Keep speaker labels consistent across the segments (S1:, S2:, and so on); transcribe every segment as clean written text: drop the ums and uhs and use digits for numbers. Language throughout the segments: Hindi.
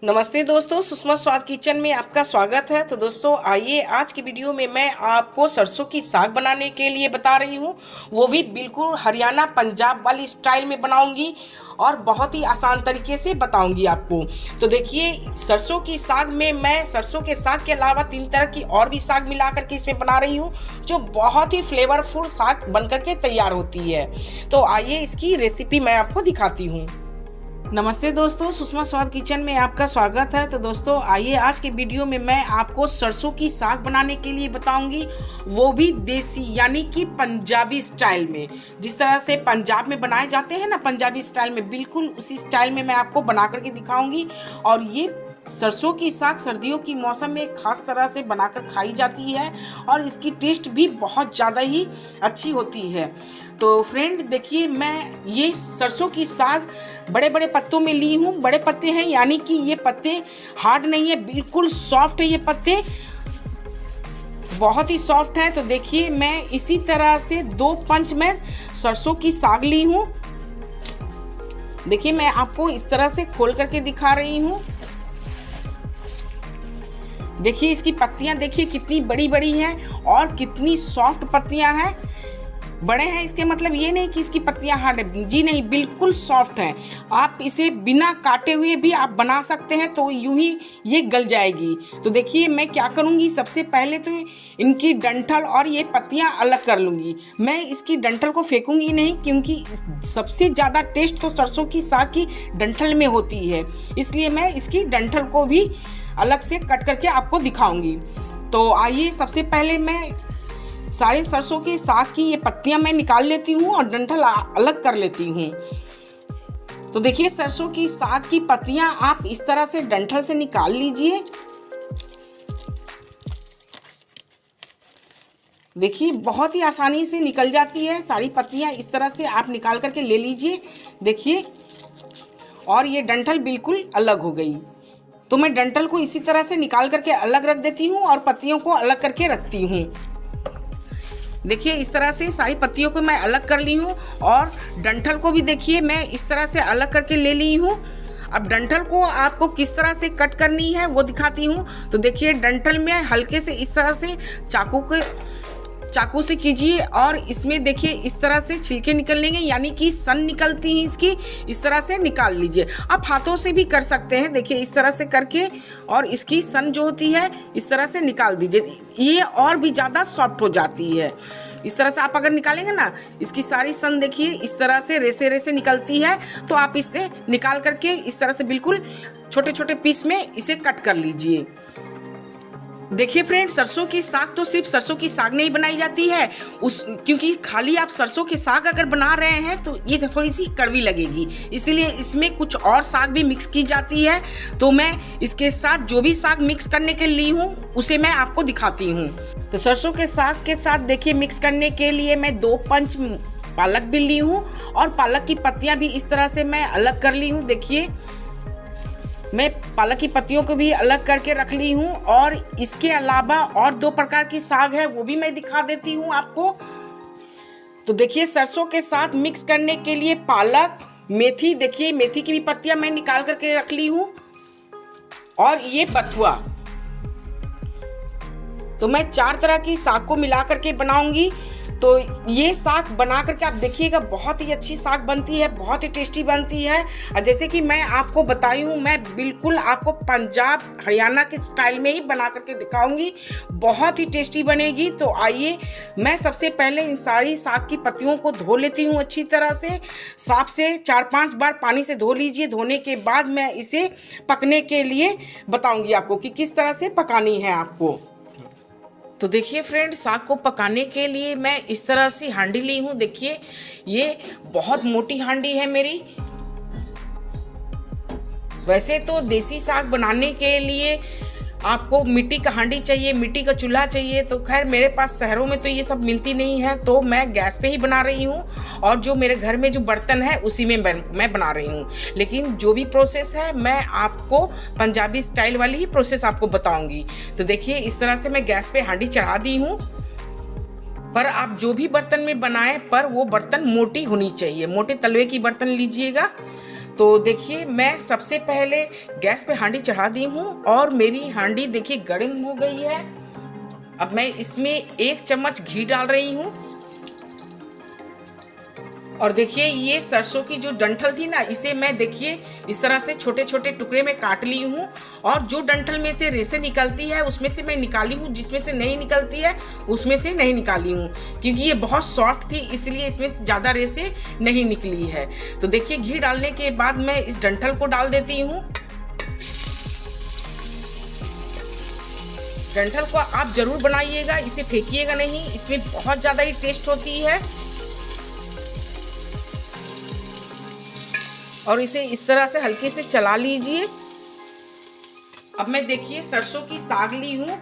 S1: नमस्ते दोस्तों, सुषमा स्वाद किचन में आपका स्वागत है। तो दोस्तों आइए आज की वीडियो में मैं आपको सरसों की साग बनाने के लिए बता रही हूँ, वो भी बिल्कुल हरियाणा पंजाब वाली स्टाइल में बनाऊंगी और बहुत ही आसान तरीके से बताऊंगी आपको। तो देखिए, सरसों की साग में मैं सरसों के साग के अलावा 3 तरह की और भी साग मिला करके इसमें बना रही हूँ, जो बहुत ही फ्लेवरफुल साग बन करके तैयार होती है। तो आइए इसकी रेसिपी मैं आपको दिखाती हूँ। नमस्ते दोस्तों, सुषमा स्वाद किचन में आपका स्वागत है। तो दोस्तों आइए आज के वीडियो में मैं आपको सरसों की साग बनाने के लिए बताऊंगी, वो भी देसी यानी कि पंजाबी स्टाइल में। जिस तरह से पंजाब में बनाए जाते हैं ना, पंजाबी स्टाइल में, बिल्कुल उसी स्टाइल में मैं आपको बना करके दिखाऊंगी। और ये सरसों की साग सर्दियों की मौसम में खास तरह से बनाकर खाई जाती है और इसकी टेस्ट भी बहुत ज़्यादा ही अच्छी होती है। तो फ्रेंड देखिए, मैं ये सरसों की साग बड़े बड़े पत्तों में ली हूँ। बड़े पत्ते हैं यानी कि ये पत्ते हार्ड नहीं है, बिल्कुल सॉफ्ट है। ये पत्ते बहुत ही सॉफ्ट हैं। तो देखिए, मैं इसी तरह से 2 पंच में सरसों की साग ली हूँ। देखिए, मैं आपको इस तरह से खोल करके दिखा रही हूँ। देखिए, इसकी पत्तियां देखिए कितनी बड़ी बड़ी हैं और कितनी सॉफ्ट पत्तियां हैं। बड़े हैं इसके मतलब ये नहीं कि इसकी पत्तियां हार्ड है, जी नहीं, बिल्कुल सॉफ्ट हैं। आप इसे बिना काटे हुए भी आप बना सकते हैं, तो यूं ही ये गल जाएगी। तो देखिए, मैं क्या करूँगी, सबसे पहले तो इनकी डंठल और ये पत्तियां अलग कर लूँगी। मैं इसकी डंठल को फेंकूंगी नहीं, क्योंकि सबसे ज़्यादा टेस्ट तो सरसों की साग की डंठल में होती है, इसलिए मैं इसकी डंठल को भी अलग से कट करके आपको दिखाऊंगी। तो आइए, सबसे पहले मैं सारे सरसों के साग की ये पत्तियां मैं निकाल लेती हूँ और डंठल अलग कर लेती हूँ। तो देखिए, सरसों की साग की पत्तियां आप इस तरह से डंठल से निकाल लीजिए। देखिए, बहुत ही आसानी से निकल जाती है सारी पत्तियां। इस तरह से आप निकाल करके ले लीजिए। देखिए, और ये डंठल बिल्कुल अलग हो गई। तो मैं डंठल को इसी तरह से निकाल करके अलग रख देती हूँ और पत्तियों को अलग करके रखती हूँ। देखिए, इस तरह से सारी पत्तियों को मैं अलग कर ली हूँ और डंठल को भी देखिए मैं इस तरह से अलग करके ले ली हूँ। अब डंठल को आपको किस तरह से कट करनी है वो दिखाती हूँ। तो देखिए, डंठल में हल्के से इस तरह से चाकू से कीजिए और इसमें देखिए इस तरह से छिलके निकल लेंगे, यानी कि सन निकलती है इसकी, इस तरह से निकाल लीजिए। आप हाथों से भी कर सकते हैं। देखिए, इस तरह से करके और इसकी सन जो होती है इस तरह से निकाल दीजिए, ये और भी ज़्यादा सॉफ्ट हो जाती है। इस तरह से आप अगर निकालेंगे ना, इसकी सारी सन देखिए इस तरह से रेसे रेसे निकलती है। तो आप इससे निकाल करके इस तरह से बिल्कुल छोटे छोटे पीस में इसे कट कर लीजिए। देखिए फ्रेंड, सरसों की साग तो सिर्फ सरसों की साग नहीं बनाई जाती है, क्योंकि खाली आप सरसों के साग अगर बना रहे हैं तो ये थोड़ी सी कड़वी लगेगी, इसीलिए इसमें कुछ और साग भी मिक्स की जाती है। तो मैं इसके साथ जो भी साग मिक्स करने के लिए हूँ उसे मैं आपको दिखाती हूँ। तो सरसों के साग के साथ देखिए, मिक्स करने के लिए मैं 2 पंच पालक भी ली हूँ और पालक की पत्तियाँ भी इस तरह से मैं अलग कर ली हूँ। देखिए, मैं पालक की पत्तियों को भी अलग करके रख ली हूँ और इसके अलावा और 2 प्रकार की साग है, वो भी मैं दिखा देती हूँ आपको। तो देखिए, सरसों के साथ मिक्स करने के लिए पालक, मेथी, देखिए मेथी की भी पत्तियां मैं निकाल करके रख ली हूँ और ये बथुआ। तो मैं 4 तरह की साग को मिला करके बनाऊंगी। तो ये साग बना करके आप देखिएगा, बहुत ही अच्छी साग बनती है, बहुत ही टेस्टी बनती है। और जैसे कि मैं आपको बताई हूँ, मैं बिल्कुल आपको पंजाब हरियाणा के स्टाइल में ही बना करके दिखाऊंगी, बहुत ही टेस्टी बनेगी। तो आइए, मैं सबसे पहले इन सारी साग की पत्तियों को धो लेती हूँ अच्छी तरह से। साफ से 4-5 बार पानी से धो लीजिए। धोने के बाद मैं इसे पकने के लिए बताऊँगी आपको कि किस तरह से पकानी है आपको। तो देखिए फ्रेंड, साग को पकाने के लिए मैं इस तरह से हांडी ली हूँ। देखिए, ये बहुत मोटी हांडी है मेरी। वैसे तो देसी साग बनाने के लिए आपको मिट्टी का हांडी चाहिए, मिट्टी का चूल्हा चाहिए। तो खैर, मेरे पास शहरों में तो ये सब मिलती नहीं है, तो मैं गैस पे ही बना रही हूँ और जो मेरे घर में जो बर्तन है उसी में मैं बना रही हूँ। लेकिन जो भी प्रोसेस है मैं आपको पंजाबी स्टाइल वाली ही प्रोसेस आपको बताऊँगी। तो देखिए, इस तरह से मैं गैस पे हांडी चढ़ा दी हूँ। पर आप जो भी बर्तन में बनाएं, पर वो बर्तन मोटी होनी चाहिए, मोटे तलवे की बर्तन लीजिएगा। तो देखिए मैं सबसे पहले गैस पे हांडी चढ़ा दी हूँ और मेरी हांडी देखिए गर्म हो गई है। अब मैं इसमें 1 चम्मच घी डाल रही हूँ और देखिए ये सरसों की जो डंठल थी ना, इसे मैं देखिए इस तरह से छोटे छोटे टुकड़े में काट ली हूँ और जो डंठल में से रेसे निकलती है उसमें से मैं निकाली हूँ, जिसमें से नहीं निकलती है उसमें से नहीं निकाली हूँ, क्योंकि ये बहुत सॉफ्ट थी इसलिए इसमें ज़्यादा रेसे नहीं निकली है। तो देखिए घी डालने के बाद मैं इस डंठल को डाल देती हूँ। डंठल को आप ज़रूर बनाइएगा, इसे फेंकिएगा नहीं, इसमें बहुत ज़्यादा ही टेस्ट होती है। और इसे इस तरह से हल्के से चला लीजिए। अब मैं देखिए सरसों की साग ली हूँ।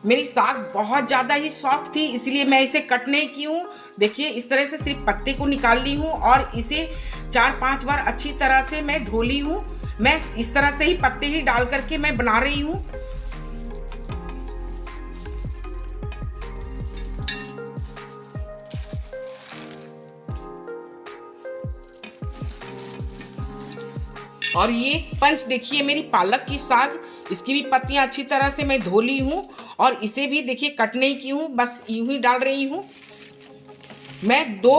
S1: मेरी साग बहुत ज़्यादा ही सॉफ्ट थी इसलिए मैं इसे कट नहीं की हूँ। देखिए इस तरह से सिर्फ पत्ते को निकाल ली हूँ और इसे 4-5 बार अच्छी तरह से मैं धो ली हूँ। मैं इस तरह से ही पत्ते ही डाल करके मैं बना रही हूँ। और ये पंच देखिए मेरी पालक की साग, इसकी भी पत्तियां अच्छी तरह से मैं धो ली हूँ और इसे भी देखिए कट नहीं की हूँ, बस यूं ही डाल रही हूँ। मैं 2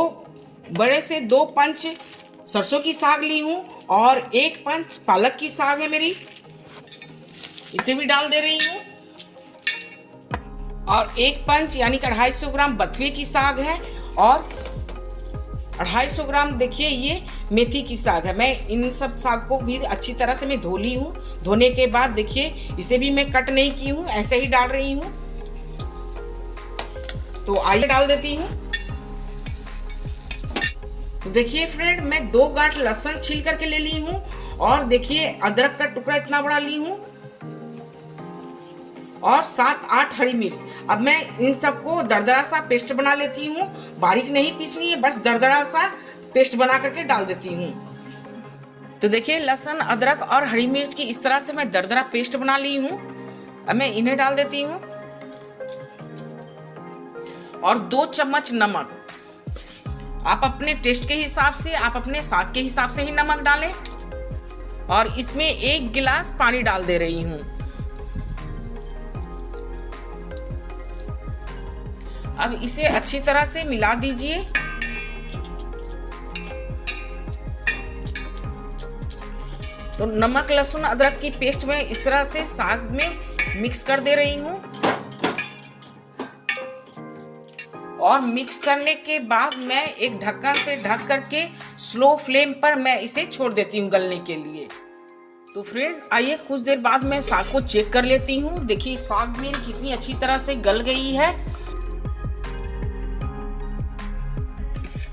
S1: बड़े से 2 पंच सरसों की साग ली हूँ और 1 पंच पालक की साग है मेरी, इसे भी डाल दे रही हूँ। और 1 पंच यानी कि 250 ग्राम बथुए की साग है और 250 ग्राम देखिए ये मेथी की साग है। मैं इन सब साग को भी अच्छी तरह से मैं धो ली हूँ। धोने के बाद देखिए इसे भी मैं कट नहीं की हूँ, ऐसे ही डाल रही हूँ। तो आइए डाल देती हूँ। तो देखिए फ्रेंड मैं 2 गांठ लहसुन छील करके ले ली हूँ और देखिए अदरक का टुकड़ा इतना बड़ा ली हूँ और 7-8 हरी मिर्च। अब मैं इन सबको दरदरा सा पेस्ट बना लेती हूँ, बारीक नहीं पीसनी है, बस दरदरा सा पेस्ट बना करके डाल देती हूँ। तो देखिए लहसुन अदरक और हरी मिर्च की इस तरह से मैं दरदरा पेस्ट बना ली हूँ। अब मैं इन्हें डाल देती हूँ और 2 चम्मच नमक। आप अपने टेस्ट के हिसाब से, आप अपने साग के हिसाब से ही नमक डालें और इसमें 1 गिलास पानी डाल दे रही हूँ। अब इसे अच्छी तरह से मिला दीजिए। तो नमक लहसुन अदरक की पेस्ट में इस तरह से साग में मिक्स कर दे रही हूँ और मिक्स करने के बाद मैं एक ढक्कन से ढक करके स्लो फ्लेम पर मैं इसे छोड़ देती हूँ गलने के लिए। तो फ्रेंड आइए कुछ देर बाद मैं साग को चेक कर लेती हूँ। देखिए साग मेरी कितनी अच्छी तरह से गल गई है।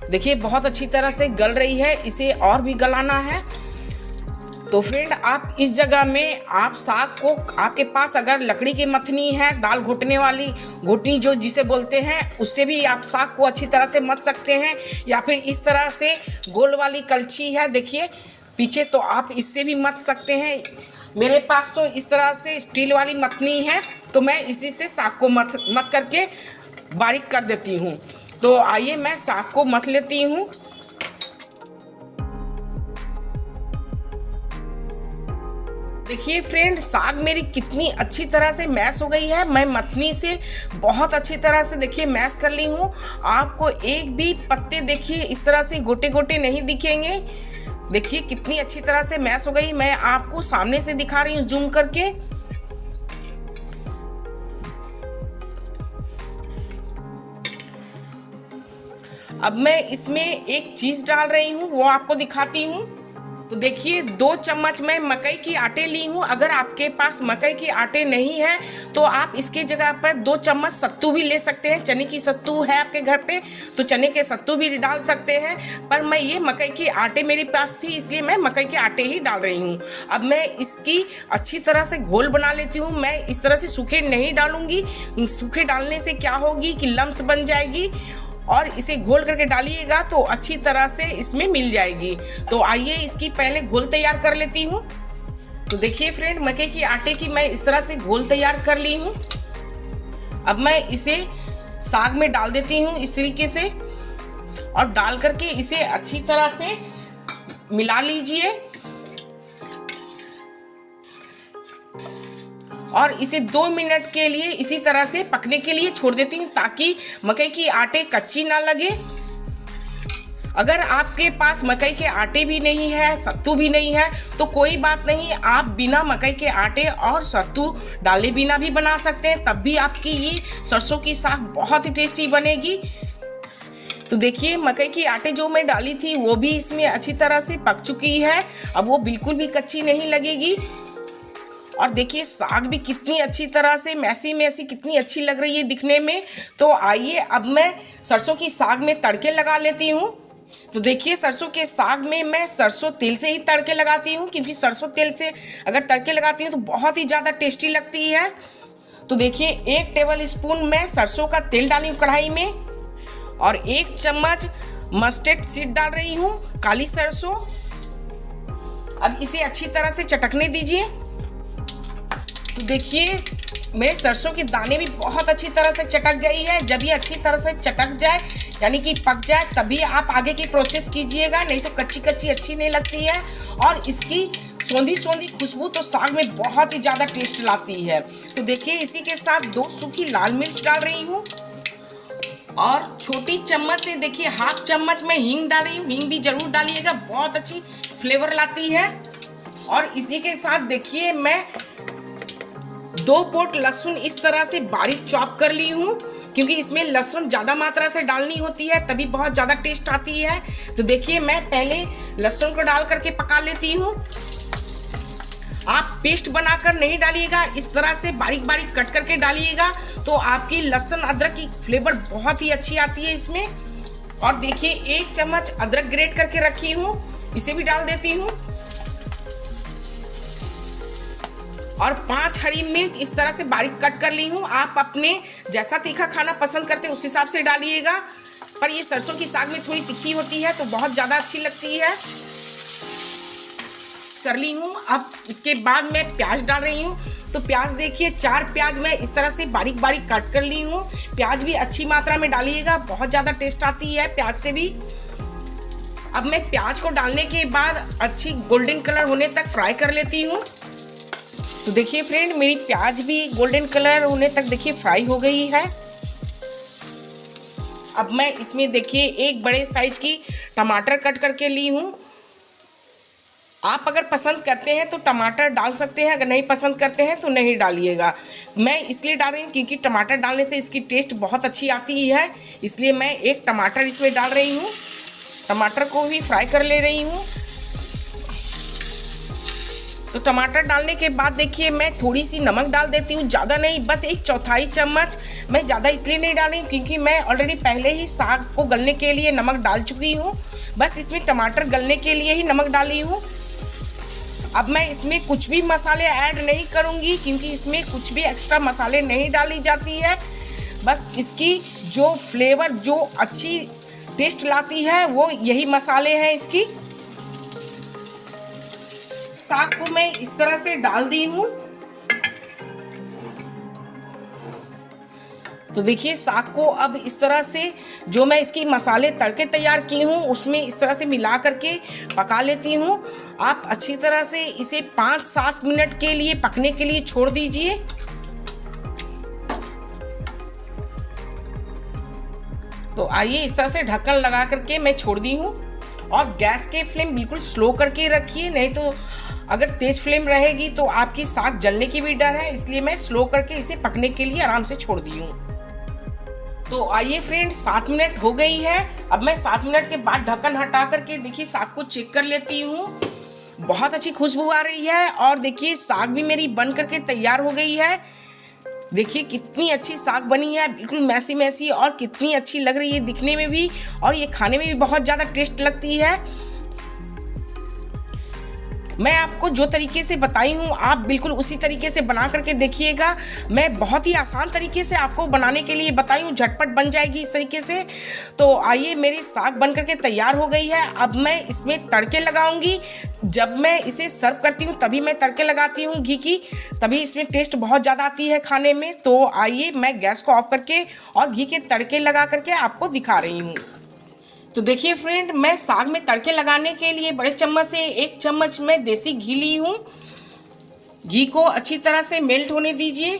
S1: देखिए बहुत अच्छी तरह से गल रही है, इसे और भी गलाना है। तो फ्रेंड आप इस जगह में आप साग को, आपके पास अगर लकड़ी की मथनी है, दाल घोटने वाली घोटनी जो जिसे बोलते हैं, उससे भी आप साग को अच्छी तरह से मथ सकते हैं, या फिर इस तरह से गोल वाली कलछी है देखिए पीछे, तो आप इससे भी मथ सकते हैं। मेरे पास तो इस तरह से स्टील वाली मथनी है तो मैं इसी से साग को मथ करके बारीक कर देती हूँ। तो आइए मैं साग को मथ लेती हूँ। देखिए फ्रेंड साग मेरी कितनी अच्छी तरह से मैश हो गई है। मैं मथनी से बहुत अच्छी तरह से देखिए मैश कर ली हूँ। आपको एक भी पत्ते देखिए इस तरह से गोटे गोटे नहीं दिखेंगे। देखिए कितनी अच्छी तरह से मैश हो गई। मैं आपको सामने से दिखा रही हूँ जूम करके। अब मैं इसमें एक चीज़ डाल रही हूँ, वो आपको दिखाती हूँ। तो देखिए 2 चम्मच मैं मकई की आटे ली हूँ। अगर आपके पास मकई की आटे नहीं है तो आप इसके जगह पर 2 चम्मच सत्तू भी ले सकते हैं। चने की सत्तू है आपके घर पे तो चने के सत्तू भी डाल सकते हैं, पर मैं ये मकई की आटे मेरे पास थी इसलिए मैं मकई के आटे ही डाल रही हूँ। अब मैं इसकी अच्छी तरह से घोल बना लेती हूँ। मैं इस तरह से सूखे नहीं डालूंगी, सूखे डालने से क्या होगी कि लम्स बन जाएगी, और इसे घोल करके डालिएगा तो अच्छी तरह से इसमें मिल जाएगी। तो आइए इसकी पहले घोल तैयार कर लेती हूँ। तो देखिए फ्रेंड मक्के की आटे की मैं इस तरह से घोल तैयार कर ली हूँ। अब मैं इसे साग में डाल देती हूँ इस तरीके से, और डाल करके इसे अच्छी तरह से मिला लीजिए। और इसे 2 मिनट के लिए इसी तरह से पकने के लिए छोड़ देती हूँ ताकि मकई की आटे कच्ची ना लगे। अगर आपके पास मकई के आटे भी नहीं है, सत्तू भी नहीं है, तो कोई बात नहीं, आप बिना मकई के आटे और सत्तू डाले बिना भी बना सकते हैं, तब भी आपकी ये सरसों की साग बहुत ही टेस्टी बनेगी। तो देखिए मकई की आटे जो मैं डाली थी वो भी इसमें अच्छी तरह से पक चुकी है, अब वो बिल्कुल भी कच्ची नहीं लगेगी। और देखिए साग भी कितनी अच्छी तरह से मैसी मैसी कितनी अच्छी लग रही है दिखने में। तो आइए अब मैं सरसों की साग में तड़के लगा लेती हूँ। तो देखिए सरसों के साग में मैं सरसों तेल से ही तड़के लगाती हूँ, क्योंकि सरसों तेल से अगर तड़के लगाती हूँ तो बहुत ही ज़्यादा टेस्टी लगती है। तो देखिए 1 टेबल स्पून मैं सरसों का तेल डाली हूँ कढ़ाई में, और 1 चम्मच मस्टर्ड सीड डाल रही हूँ, काली सरसों। अब इसे अच्छी तरह से चटकने दीजिए। तो देखिए मेरे सरसों के दाने भी बहुत अच्छी तरह से चटक गई है। जब ये अच्छी तरह से चटक जाए यानी कि पक जाए तभी आप आगे की प्रोसेस कीजिएगा, नहीं तो कच्ची कच्ची अच्छी नहीं लगती है। और इसकी सौंधी सौंधी खुशबू तो साग में बहुत ही ज़्यादा टेस्ट लाती है। तो देखिए इसी के साथ 2 सूखी लाल मिर्च डाल रही हूँ, और छोटी चम्मच से देखिए 1/2 चम्मच मैं हींग डाल रही हूँ। हींग भी ज़रूर डालिएगा, बहुत अच्छी फ्लेवर लाती है। और इसी के साथ देखिए मैं 2 पोट लहसुन इस तरह से बारीक चॉप कर ली हूँ, क्योंकि इसमें लहसुन ज़्यादा मात्रा से डालनी होती है तभी बहुत ज़्यादा टेस्ट आती है। तो देखिए मैं पहले लहसुन को डाल करके पका लेती हूँ। आप पेस्ट बनाकर नहीं डालिएगा, इस तरह से बारीक बारीक कट करके डालिएगा, तो आपकी लहसुन अदरक की फ्लेवर बहुत ही अच्छी आती है इसमें। और देखिए 1 चम्मच अदरक ग्रेट करके रखी हूँ, इसे भी डाल देती हूँ। और 5 हरी मिर्च इस तरह से बारीक कट कर ली हूँ। आप अपने जैसा तीखा खाना पसंद करते हैं उस हिसाब से डालिएगा, पर ये सरसों की साग में थोड़ी तीखी होती है तो बहुत ज़्यादा अच्छी लगती है। कर ली हूँ। अब इसके बाद मैं प्याज डाल रही हूँ। तो प्याज देखिए 4 प्याज मैं इस तरह से बारीक बारीक काट कर ली हूँ। प्याज भी अच्छी मात्रा में डालिएगा, बहुत ज़्यादा टेस्ट आती है प्याज से भी। अब मैं प्याज को डालने के बाद अच्छी गोल्डन कलर होने तक फ्राई कर लेती हूँ। तो देखिए फ्रेंड मेरी प्याज भी गोल्डन कलर होने तक देखिए फ्राई हो गई है। अब मैं इसमें देखिए 1 बड़े साइज की टमाटर कट करके ली हूँ। आप अगर पसंद करते हैं तो टमाटर डाल सकते हैं, अगर नहीं पसंद करते हैं तो नहीं डालिएगा। मैं इसलिए डाल रही हूँ क्योंकि टमाटर डालने से इसकी टेस्ट बहुत अच्छी आती है, इसलिए मैं 1 टमाटर इसमें डाल रही हूँ। टमाटर को भी फ्राई कर ले रही हूँ। तो टमाटर डालने के बाद देखिए मैं थोड़ी सी नमक डाल देती हूँ, ज़्यादा नहीं, बस 1/4 चम्मच। मैं ज़्यादा इसलिए नहीं डाली क्योंकि मैं ऑलरेडी पहले ही साग को गलने के लिए नमक डाल चुकी हूँ, बस इसमें टमाटर गलने के लिए ही नमक डाली हूँ। अब मैं इसमें कुछ भी मसाले ऐड नहीं करूँगी क्योंकि इसमें कुछ भी एक्स्ट्रा मसाले नहीं डाली जाती है, बस इसकी जो फ्लेवर जो अच्छी टेस्ट लाती है वो यही मसाले हैं इसकी। साग को मैं इस तरह से डाल दी हूँ। तो देखिए साग को अब इस तरह से जो मैं इसकी मसाले तड़के तैयार की हूँ उसमें इस तरह से मिला करके पका लेती हूँ। आप अच्छी तरह से इसे 5-7 मिनट के लिए पकने के लिए छोड़ दीजिए। तो आइए इस तरह से ढक्कन लगा करके मैं छोड़ दी हूँ, और गैस के फ्लेम बिल्कुल स्लो करके रखिए, नहीं तो अगर तेज फ्लेम रहेगी तो आपकी साग जलने की भी डर है, इसलिए मैं स्लो करके इसे पकने के लिए आराम से छोड़ दी हूँ। तो आइए फ्रेंड 7 मिनट हो गई है। अब मैं 7 मिनट के बाद ढक्कन हटा करके देखिए साग को चेक कर लेती हूँ। बहुत अच्छी खुशबू आ रही है, और देखिए साग भी मेरी बन करके तैयार हो गई है। देखिए कितनी अच्छी साग बनी है, बिल्कुल मैसी मैसी, और कितनी अच्छी लग रही है दिखने में भी, और ये खाने में भी बहुत ज़्यादा टेस्ट लगती है। मैं आपको जो तरीके से बताई हूँ आप बिल्कुल उसी तरीके से बना करके देखिएगा। मैं बहुत ही आसान तरीके से आपको बनाने के लिए बताई हूँ, झटपट बन जाएगी इस तरीके से। तो आइए मेरी साग बन करके तैयार हो गई है। अब मैं इसमें तड़के लगाऊंगी। जब मैं इसे सर्व करती हूँ तभी मैं तड़के लगाती हूँ घी की, तभी इसमें टेस्ट बहुत ज़्यादा आती है खाने में। तो आइए मैं गैस को ऑफ करके और घी के तड़के लगा करके आपको दिखा रही हूँ। तो देखिए फ्रेंड मैं साग में तड़के लगाने के लिए बड़े चम्मच से 1 चम्मच में देसी घी ली हूँ। घी को अच्छी तरह से मेल्ट होने दीजिए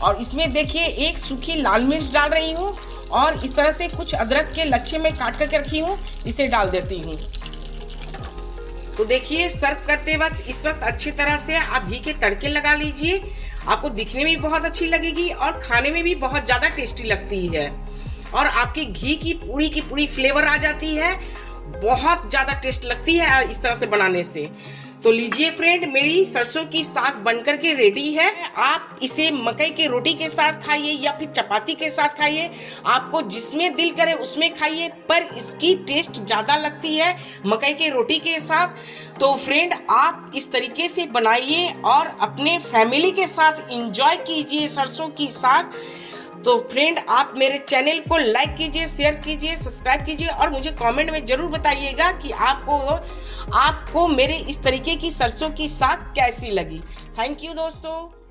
S1: और इसमें देखिए एक सूखी लाल मिर्च डाल रही हूँ और इस तरह से कुछ अदरक के लच्छे में काट करके रखी हूँ, इसे डाल देती हूँ। तो देखिए सर्व करते वक्त इस वक्त अच्छी तरह से आप घी के तड़के लगा लीजिए। आपको दिखने में भी बहुत अच्छी लगेगी और खाने में भी बहुत ज़्यादा टेस्टी लगती है और आपकी घी की पूरी फ्लेवर आ जाती है, बहुत ज़्यादा टेस्ट लगती है इस तरह से बनाने से। तो लीजिए फ्रेंड, मेरी सरसों की साग बनकर के रेडी है। आप इसे मकई के रोटी के साथ खाइए या फिर चपाती के साथ खाइए, आपको जिसमें दिल करे उसमें खाइए, पर इसकी टेस्ट ज़्यादा लगती है मकई के रोटी के साथ। तो फ्रेंड आप इस तरीके से बनाइए और अपने फैमिली के साथ एंजॉय कीजिए सरसों की साग। तो फ्रेंड आप मेरे चैनल को लाइक कीजिए, शेयर कीजिए, सब्सक्राइब कीजिए और मुझे कमेंट में ज़रूर बताइएगा कि आपको मेरे इस तरीके की सरसों की साग कैसी लगी। थैंक यू दोस्तों।